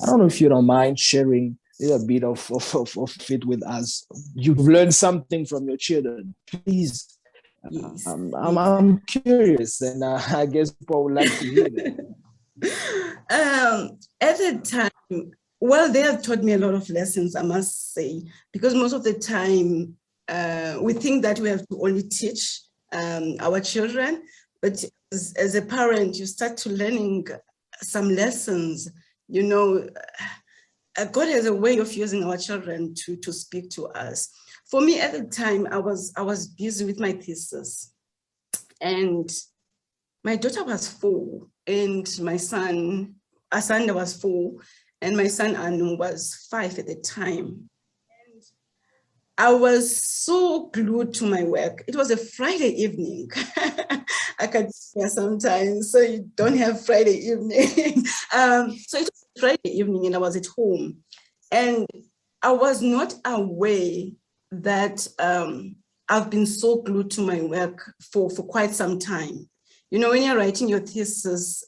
I don't know if you don't mind sharing a bit of it with us. You've learned something from your children. Please. Yes. I'm curious, and I guess people would like to hear that. At the time, well, they have taught me a lot of lessons, I must say, because most of the time we think that we have to only teach our children, but as a parent, you start to learning some lessons. You know, God has a way of using our children to speak to us. For me, at the time, I was busy with my thesis, and my daughter was 4, and my son Asanda was 4, and my son Anu was 5 at the time. And I was so glued to my work. It was a Friday evening. I can hear sometimes, so you don't have Friday evening. So it was Friday evening, and I was at home, and I was not aware that I've been so glued to my work for quite some time. You know, when you're writing your thesis,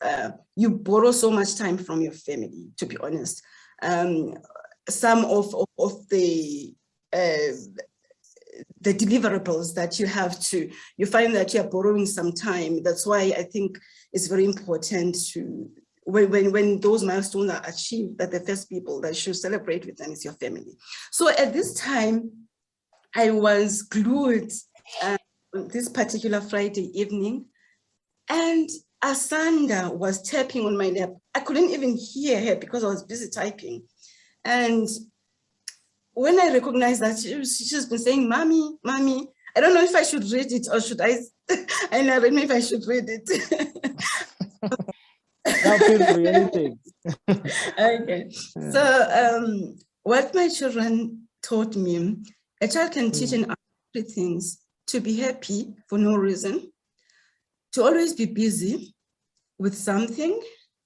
you borrow so much time from your family, to be honest. Some of the deliverables that you have to, you find that you're borrowing some time. That's why I think it's very important to, when those milestones are achieved, that the first people that should celebrate with them is your family. So at this time, I was glued this particular Friday evening, and Asanda was tapping on my lap. I couldn't even hear her because I was busy typing. And when I recognized that, she's been saying, "Mommy, Mommy," I don't know if I should read it or should I, I don't know if I should read it. Now feel free, anything. Okay. So what my children taught me, a child can teach and ask 3 things: to be happy for no reason, to always be busy with something,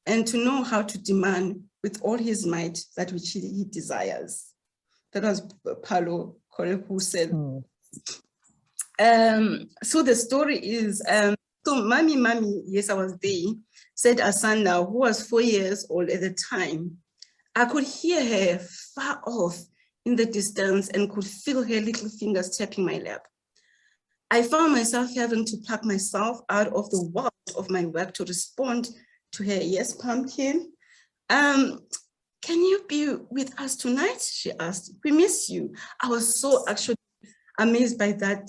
and to know how to demand with all his might that which he desires. That was Paulo Coelho who said. So the story is, so Mommy, yes, I was there, said Asanda, who was 4 years old at the time. I could hear her far off in the distance and could feel her little fingers tapping my lap. I found myself having to pluck myself out of the world of my work to respond to her. "Yes, Pumpkin. Can you be with us tonight?" she asked. "We miss you." I was so actually amazed by that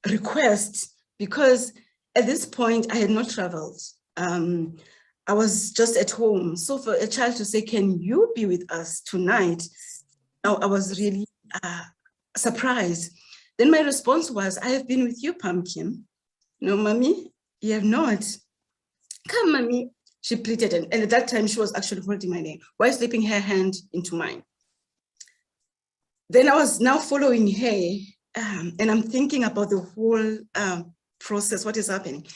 request, because at this point I had not traveled. I was just at home. So for a child to say, "Can you be with us tonight?" I was really surprised. Then my response was, "I have been with you, Pumpkin." "No, Mommy, you have not." "Come, Mommy," she pleaded. And at that time, she was actually holding my leg while slipping her hand into mine. Then I was now following her, and I'm thinking about the whole process, what is happening.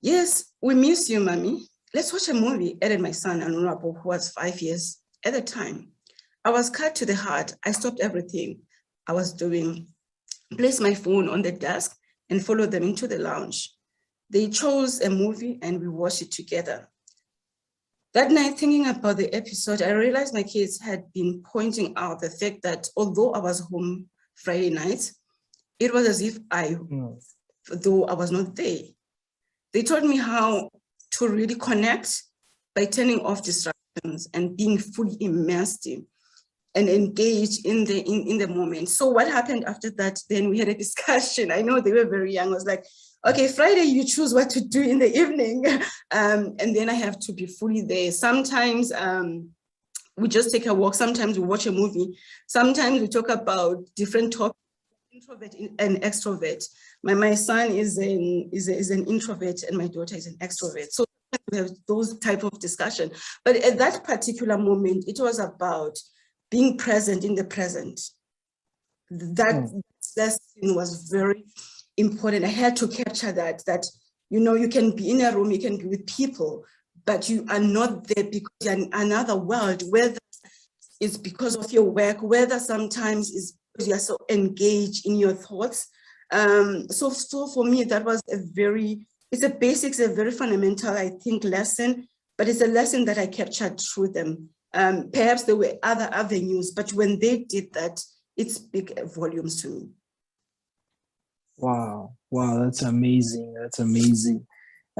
"Yes, we miss you, Mommy. Let's watch a movie," added my son, Anurapo, who was 5 years at the time. I was cut to the heart. I stopped everything I was doing, placed my phone on the desk, and followed them into the lounge. They chose a movie and we watched it together. That night, thinking about the episode, I realized my kids had been pointing out the fact that although I was home Friday night, it was as if though I was not there. They taught me how to really connect by turning off distractions and being fully immersed in and engaged in the moment. So what happened after that, then we had a discussion. I know they were very young. I was like, "Okay, Friday, you choose what to do in the evening." And then I have to be fully there. Sometimes we just take a walk. Sometimes we watch a movie. Sometimes we talk about different topics, introvert and extrovert. My son is an introvert and my daughter is an extrovert. So we have those type of discussion. But at that particular moment, it was about being present in the present. That lesson was very important. I had to capture that, you know, you can be in a room, you can be with people, but you are not there because you're in another world, whether it's because of your work, whether sometimes it's because you're so engaged in your thoughts. So for me, that was it's a very fundamental, I think, lesson but it's a lesson that I captured through them. Perhaps there were other avenues, but when they did that, it speaks volumes to me. Wow, that's amazing. That's amazing.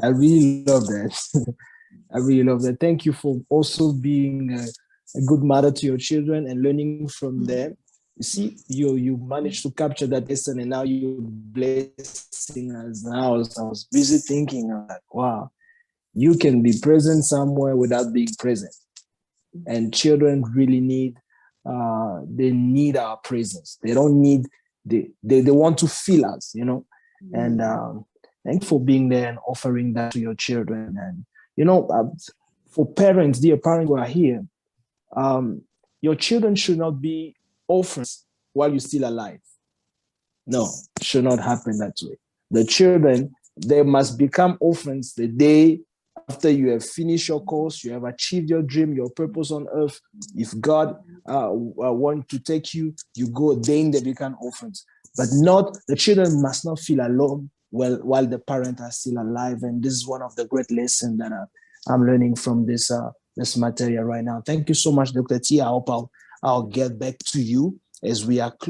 I really love that. I really love that. Thank you for also being a good mother to your children and learning from them. You see, you managed to capture that lesson, and now you're blessing us. Now I was busy thinking, I'm like, wow, you can be present somewhere without being present. And children really need they need our presence. They don't need they want to feel us, you know. And thank you for being there and offering that to your children. And you know, for parents, dear parents who are here, your children should not be orphans while you're still alive. No, it should not happen that way. The children, they must become orphans the day after you have finished your course, you have achieved your dream, your purpose on earth. If God wants to take you, you go, then they become orphans. But not, the children must not feel alone while the parents are still alive. And this is one of the great lessons that I'm learning from this material right now. Thank you so much, Dr. T. I hope I'll get back to you as we are close.